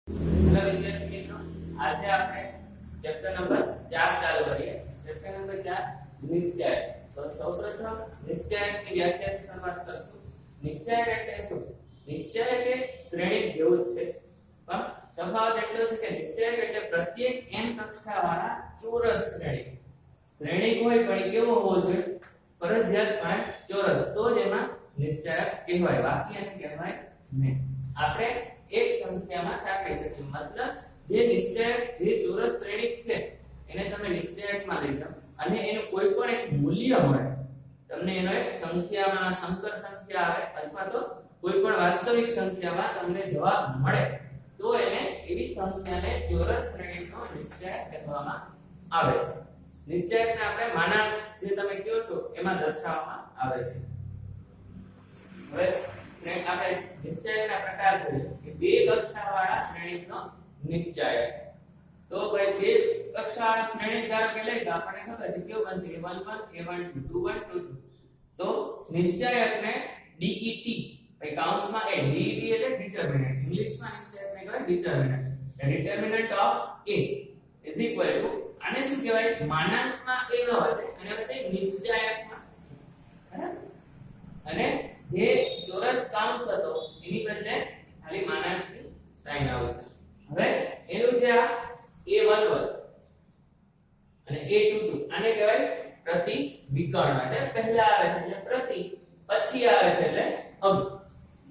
Hello વિદ્યાર્થી મિત્રો, આજે આપણે ચેપ્ટર નંબર 4 ચાલુ કરીએ. ચેપ્ટર નંબર 4 નિશ્ચય. તો સૌપ્રથમ નિશ્ચયની વ્યાખ્યા શરૂઆત કરશું. નિશ્ચય એટલે શું? નિશ્ચય એટલે શ્રેણી જેવું જ છે, પણ તફાવત એટલો છે કે નિશ્ચય એટલે પ્રત્યેક n કક્ષાવાળા ચોરસ શ્રેણી. શ્રેણી હોય પણ કેવો હોવો જોઈએ? ફરજિયાતપણે ચોરસ, તો જ એમાં નિશ્ચયક કહેવાય, બાકી એને કહેવાય નહીં. આપણે એક સંખ્યામાં સાંકળી શકીએ, મતલબ જે નિશ્ચયક જે ચોરસ શ્રેણી છે એને તમે નિશ્ચયકમાં લઈ જાઓ અને એનું કોઈ પણ એક મૂલ્ય મળે, તમને એનો એક સંખ્યામાં સંકર સંખ્યા આવે અથવા તો કોઈ પણ વાસ્તવિક સંખ્યામાં તમને જવાબ મળે, તો એને એવી સંખ્યાને ચોરસ શ્રેણીનો નિશ્ચયક કહેવામાં આવે છે. નિશ્ચયકને આપણે માનાંક જે તમે કહો છો એમાં દર્શાવવામાં આવે છે. હવે આપણે નિશ્ચયકના પ્રકાર જોઈએ કે બે કક્ષાવાળા શ્રેણીનો નિશ્ચયક. તો ભાઈ બે કક્ષાવાળા શ્રેણી ધારો કે લઈ તો આપણને ખબર છે કેવું બનશે કે 1 1 a1 2 2 1 2 2. તો નિશ્ચયકને DET ભાઈ કૌંસમાં એ DET એટલે ડિટરમિનન્ટ, ઇંગ્લિશમાં નિશ્ચયકને કહેવાય ડિટરમિનન્ટ. The determinant of a is equal to, આને શું કહેવાય? માનાંકમાં a ન હશે અને વચ્ચે નિશ્ચયકમાં, બરાબર? અને જે ચોરસ કૌંસ હતો એની બદલે ખાલી માનાંકની સાઇન આવશે. હવે એનું છે આ a11 અને a22, આને કહેવાય પ્રતિ વિકર્ણ. એટલે પહેલા આવે છે એટલે પ્રતિ, પછી આવે છે એટલે અગ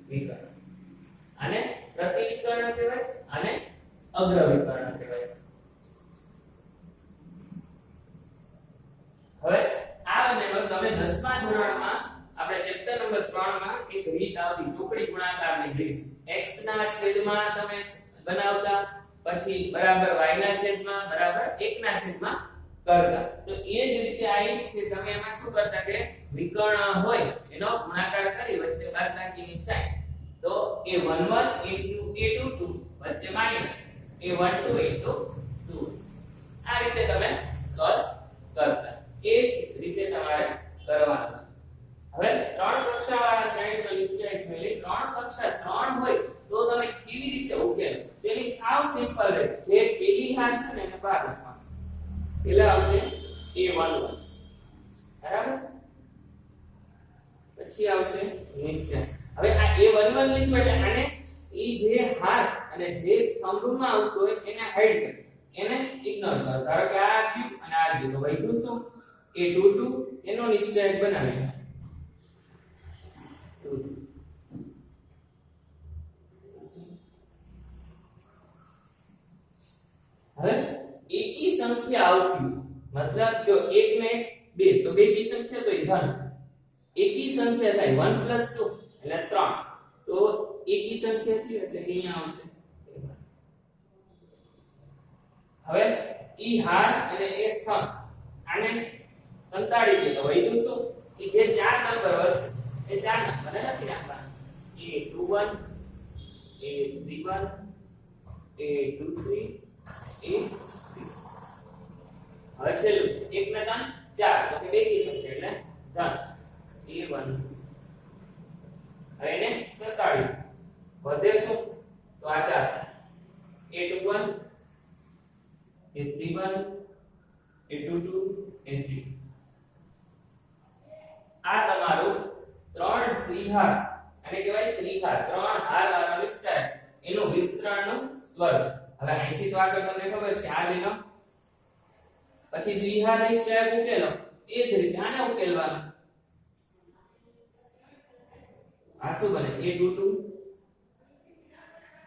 વિકર્ણ. આને પ્રતિ વિકર્ણ કહેવાય, આને અગ્ર વિકર્ણ કહેવાય. હવે આ બંનેમાં તમે 10મા ધોરણમાં આપણે ચેપ્ટર નંબર 3 માં એક રીત આવતી ચોકડી ગુણાકારની રીત. x ના છેદમાં તમે બનાવતા, પછી બરાબર y ના છેદમાં બરાબર 1 ના છેદમાં કરતા. તો એ જ રીતે આ એક છે, તમે એમાં શું કરતા કે વિકર્ણ હોય એનો ગુણાકાર કરી વચ્ચે બાદબાકીની સાઇન. તો a11 a22 વચ્ચે માઈનસ a12 a22. આ રીતે તમે સોલ્વ કરતા. એ જ રીતે તમારે કરવાનું. હવે ત્રણ કક્ષાવાળા શ્રેણીનો નિશ્ચયક જોઈએ. ત્રણ કક્ષા 3 હોય તો તમે કેવી રીતે ઉકેલો? તેની સાવ સિમ્પલ રીત, જે પેલી હાર છે ને એને બહાર રાખવાનું. પહેલા આવશે a11, બરાબર? પછી આવશે નિશ્ચય. હવે આ a11 લીધું એટલે આને ઈ જે હાર અને જે સ્તંભમાં આવતો હોય એને હાઈડ કરી, એને ઇગ્નોર કરો. ધારો કે આ ગયું અને આ ગયું, તો વધ્યું શું? a22, એનો નિશ્ચયક બનાવી. હવે એકી સંખ્યા આવતી, મતલબ જો 1 ને 2 તો બે કી સંખ્યા તો ધન. એકી સંખ્યા થાય 1 + 2 એટલે 3, તો એકી સંખ્યા થયું એટલે અહીંયા આવશે. હવે ઈ હાર અને એ સ્તંભ આને સંતાડી દે તો વધ્યું શું? કે જે ચાર નંબર વધશે એ ચાર નંબરને લખી નાખવાના. a21 a31 a23 a3. હવે છેલ્લું 1 ને 3 4, તો કે બે કી સંખ્યા એટલે ધન a1. હવે એને સંતાડી વધે શું? તો આ ચાર a21 a31 a22 a3. આ તમારું ત્રણ ત્રિહાર, અને કહેવાય ત્રિહાર, ત્રણ હાર વાળા નિશ્ચયક, એનું વિસ્તરણનું સ્વરૂપ. હવે અહીંથી તો આગળ તમને ખબર છે આ લીધો, પછી દ્વિહાર નિશ્ચયક ઉકેલો, એ જ રીતે આને ઉકેલવાનું. આ શું બને? a22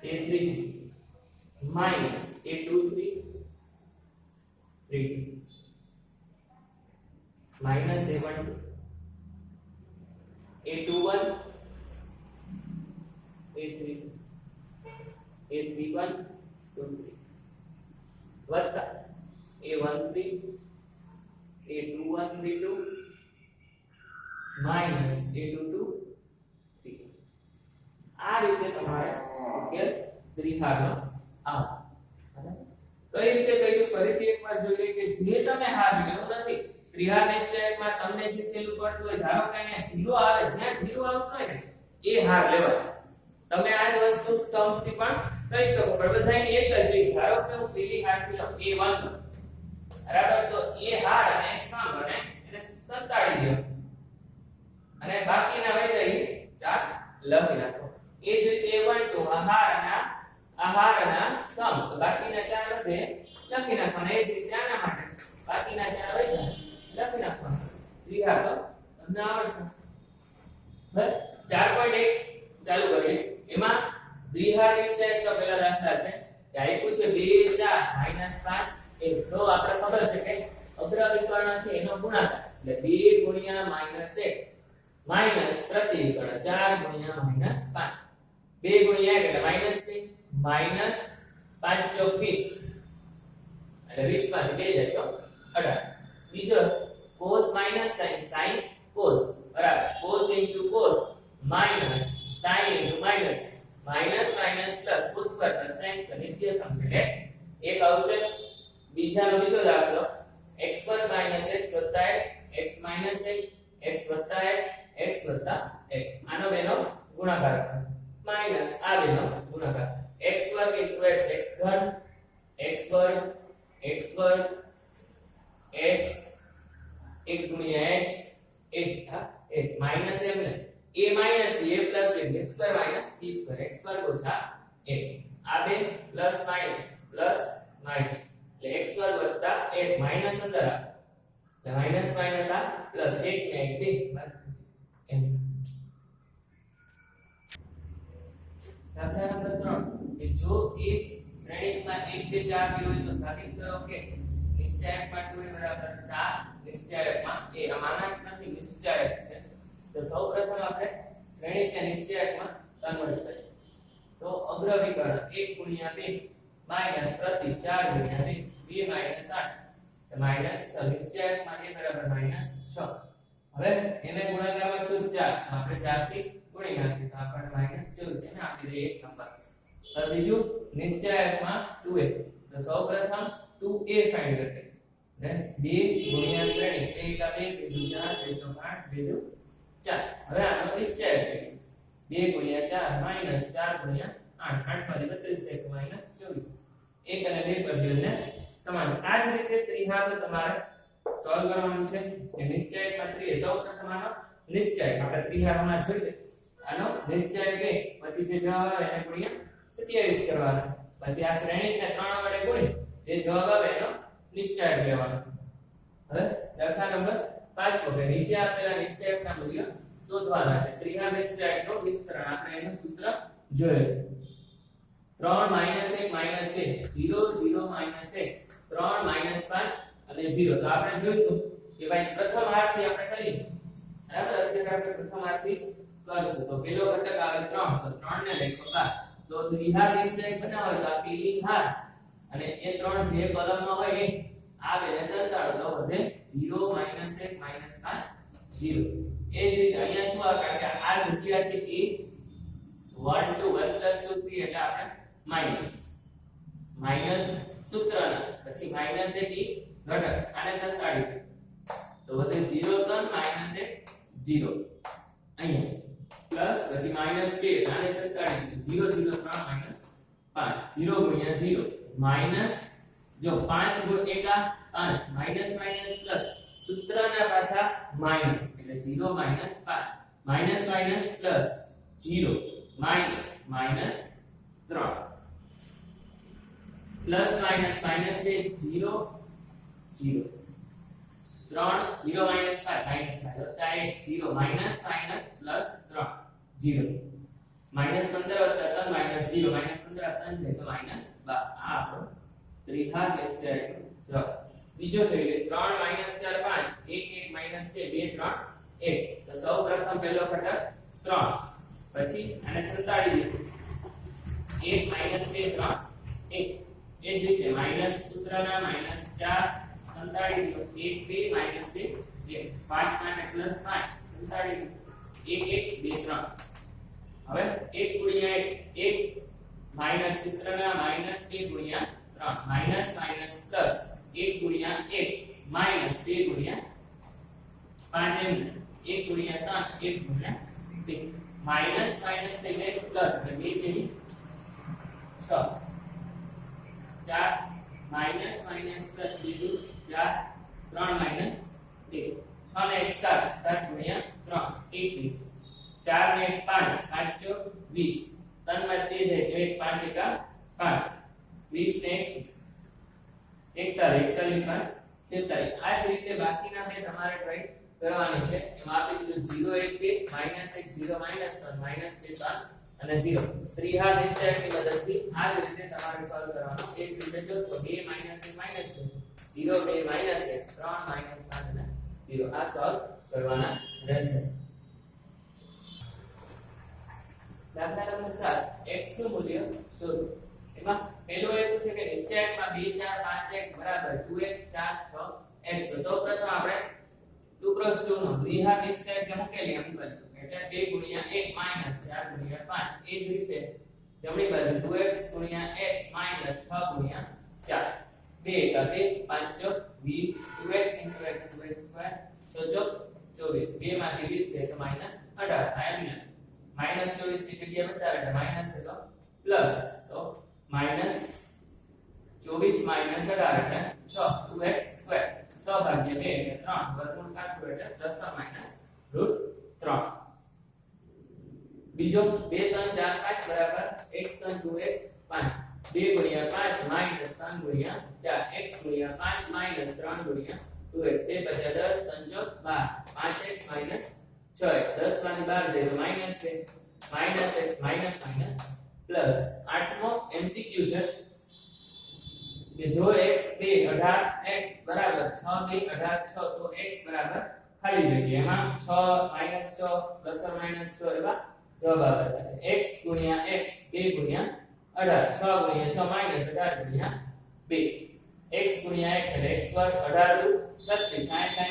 a3 minus a23 3 minus a12 a21 a3 a31 23 વત્તા a13 a21 b2 minus a22 3. આ રીતે તમારે ઉકેલ ત્રિહારનો આવે. કઈ રીતે કર્યું? ફરીથી એકવાર જોઈ લઈએ કે જે તમે હાર લેવું નથી. ત્રિહાર નિશ્ચયકમાં તમને જે સહેલું પડતું હોય, ધારો કે અહીંયા 0 આવે, જ્યાં 0 આવતો હોય ને એ હાર લેવાય. તમે આ જ વસ્તુ સ્તંભથી પણ કરી શકો પણ બધાની એક જ રીત. ધારો કે હું પેલી હારથી લઉં A1 બરાબર, તો A હાર અને સમ બને એને સંતાડી દો અને બાકીના વૈદાઈ ચાર લખી નાખો. એ જ રીતે A12 આહાર અને સમ, તો બાકીના ચાર વધે લખી નાખવાના. એ જ રીતે આના માટે બાકીના ચાર વધ્યા લખી નાખવાના. ત્રીજા તો તમને આવડશે. બરાબર, 4.1 ચાલુ કરીએ. એમાં દ્વિઘાત નિશ્ચયક તો પહેલા દાખલા છે કે આપ્યું છે 2 4 -5 1. તો આપણે ખબર છે કે અગ્ર વિકર્ણથી એનો ગુણાકાર એટલે 2 ગુણ્યા -1 માઈનસ પ્રતિ વિકર્ણ 4 ગુણ્યા -5. 2 ગુણ્યા 1 એટલે -3 માઈનસ 5 ચોક 20 એટલે 20 માંથી 2 જાય તો 18. બીજો cos minus sin sin cos બરાબર cos into cos minus sin into minus minus minus plus cos પર sin પર નિત્ય સંખ્યા એક આવશે. બીજાનો બીજો દાખલો x2 - x + 1 x - 1 x + 1 x + 1. આનો બેનો ગુણાકાર માઈનસ આ બેનો ગુણાકાર x2 * x x3 x2 x2 x 1 ગુણ્યા x 1 હા 1 માઈનસ એમ ને a minus b a plus b b2 minus b2 x2 ઓછા 1. આ બે પ્લસ માઈનસ એટલે x2 વત્તા 1 માઈનસ અંદર આ એટલે માઈનસ માઈનસ આ પ્લસ 1 ને 1 2 એમ. દાખલા નંબર 3 કે જો એક શ્રેણીમાં 1 2 4 હોય તો સાબિત કરો કે નિશ્ચયકમાં 2 બરાબર 4 નિશ્ચયકમાં a અમાના નથી નિશ્ચયક છે. તો સૌપ્રથમ આપણે શ્રેણીને નિશ્ચયકમાં કન્વર્ટ કરીએ. તો અગ્ર વિકર્ણ 1 ગુણ્યા 2 માઈનસ પ્રતિ 4 ગુણ્યા 2 2 માઈનસ 8 તો માઈનસ 6 નિશ્ચયકમાં a બરાબર માઈનસ 6. હવે એને ગુણાકારમાં શું 4 આપણે 4 થી ગુણી નાખીએ તો આપણને માઈનસ 24 એને આપી દઈએ એક નંબર. હવે બીજું નિશ્ચયકમાં 2a તો સૌપ્રથમ 2a ફાઇન્ડ કરીએ. then 2 ગુણ્યા શ્રેણી 1 2 2 4 2 8 2 4. હવે આનો નિશ્ચયક કરીએ 2 ગુણ્યા 4 માઈનસ 4 ગુણ્યા 8 8 માંથી 32 માઈનસ 24 1 અને 2 પર જોઈને સમાન. આ જ રીતે ત્રિઘાત તમારે સોલ્વ કરવાનું છે કે નિશ્ચયકમાં 3 સૌપ્રથમ આનો નિશ્ચયક આપણે ત્રિઘાતમાં જોઈએ આનો નિશ્ચયક લે પછી જે જવાબ આવે એને ગુણ્યા 27 કરવાનો. પછી આ શ્રેણીને 3 વડે ગુણી જે જવાબ આવે એનો નિશ્ચયક લેવાનો. હવે દાખલા નંબર 5 કે નીચે આપેલા નિશ્ચયકના મૂલ્ય શોધવાના છે. ત્રિઘાત નિશ્ચયકનો વિસ્તરણ આપણે એનું સૂત્ર જોયું. 3 -1 -2 0 0 -1 3 -5 અને 0. તો આપણે જોયું કે ભાઈ પ્રથમ હારથી આપણે કરીએ બરાબર. અત્યારે આપણે પ્રથમ હારથી કરશું તો પેલો ઘટક આવે 3 તો 3 ને લખો 12. તો દ્વિઘાત નિશ્ચયક બનાવો તો આ પેલી હાર અને એ 3 જે કોલમમાં હોય એ આવે ને સંતાડો તો વધે 0 -1 -5 0. એ જ રીતે અહીંયા શું આવે કારણ કે આ જગ્યા છે એ 1 2 1 2 3 એટલે આપણે માઈનસ સૂત્રના પછી માઈનસ એક ઈ ઘટક આને સંતાડી તો વધે 0 3 -1 0 અહીંયા પ્લસ પછી -2 આને સંતાડી 0 0 3 -5 0 ગુણ્યા 0 માઈનસ જો 5 ગુણ્યા 5 માઈનસ માઈનસ પ્લસ સૂત્રના પાછા માઈનસ એટલે 0 5 minus minus plus 0 minus 3 plus minus minus 2 0 0 3 0 5 -5 વત્તા 1 0 માઈનસ માઈનસ પ્લસ 3 0 માઈનસ 15 વત્તા 3 0 માઈનસ 15 3 છે તો માઈનસ 12. આ આપણો ત્રિઘાત નિશ્ચયકનો જવાબ. બીજો થઈ ગયો 3 -4 5 1 1 -2 2 3 1. તો સૌપ્રથમ પહેલો ઘટક 3 પછી આને સંતાડી દીધું 1 -2 3 1. એ જ રીતે માઈનસ સૂત્રના -4 સંતાડી દીધું 1 2 -2 1 5 અને પ્લસ 5 સંતાડી દીધું 1 1 2 3. હવે 1 ગુણ્યા 1 માઈનસ સૂત્રના -2 ગુણ્યા 3 માઈનસ માઈનસ પ્લસ 1 ગુણ્યા 1 માઈનસ 2 ગુણ્યા 5 એમ 1 ગુણ્યા 3 1 ગુણ્યા 2 માઈનસ માઈનસ એટલે પ્લસ એટલે 2 તેની 6 4 માઈનસ માઈનસ પ્લસ લીધું 4 3 માઈનસ 2 6 ને 1 7 7 ગુણ્યા 3 21 4 ને 1 5 5 ચોક 20 3 માં 2 જાય તો 1 5 એકા 5 20 ને 41 41 5 46 આ જ રીતે બાકીના બે તમારે ટ્રાય કરવાની છે એમાં આપણે કીધું 0 1 2 -1 0 -3 -2 3 અને 0 ત્રિહાર નિશ્ચયકની મદદથી આ જ રીતે તમારે સોલ્વ કરવાનો એ જ રીતે જો તો 2 -1 -1 0 2 -1 3 -5 અને 0 આ સોલ્વ કરવાના રહેશે દાખલા નંબર 7 x નું મૂલ્ય શોધો એમાં પહેલો એવું છે કે નિશ્ચયકમાં 2 4 5 1 બરાબર 2x 4 6x તો સૌપ્રથમ આપણે 2 × 2 નો દ્વિઘાત નિશ્ચયક જે મૂકેલી એમ બનતું એટલે 2 ગુણ્યા 1 માઈનસ 4 ગુણ્યા 5 એ જ રીતે જમણી બાજુ 2x ગુણ્યા x માઈનસ 6 ગુણ્યા 4 2 કા 2 5 ચોક 20 2x * x 2x² તો ચોક 24 2 માંથી 20 છે તો માઈનસ 18 આ એમ માઈનસ 24 ની જગ્યાએ બતાવે એટલે માઈનસ છે તો પ્લસ તો માઈનસ 24 માઈનસ 18 એટલે 6 2x² 6 ભાગ્યા 2 એટલે 3 વર્ગમૂળ કાઢવું એટલે પ્લસ ઓર માઈનસ √3 બીજો 2 3 4 5 બરાબર x 3 2x 5 2 ગુણ્યા 5 માઈનસ 3 ગુણ્યા 4 x ગુણ્યા 5 માઈનસ 3 ગુણ્યા 2x 2 બચ્યા 10 3 ચોક 12 5x માઈનસ 6x 10 માંથી 12 જાય તો માઈનસ છે minus x minus minus plus આઠમો MCQ છે કે જો x 2 18 x બરાબર 6 2 18 6 તો x બરાબર ખાલી જગ્યા એમાં 6 -6 પ્લસ ઓર માઈનસ 6 એવા જવાબ આપેલા છે x ગુણ્યા x 2 ગુણ્યા 18 6 ગુણ્યા 6 માઈનસ 18 ગુણ્યા 2 x ગુણ્યા x એટલે x વર્ગ 18 * 36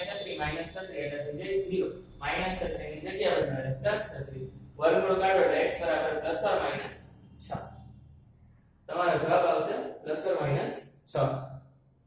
60 માઈનસ 36 એટલે થઈ જાય 0 માઈનસ 36 ની જગ્યા બદલાવે પ્લસ 36 વર્ગમૂળ કાઢો એટલે x બરાબર પ્લસ ઓર માઈનસ 6 તમારો જવાબ આવશે પ્લસ ઓર માઈનસ 6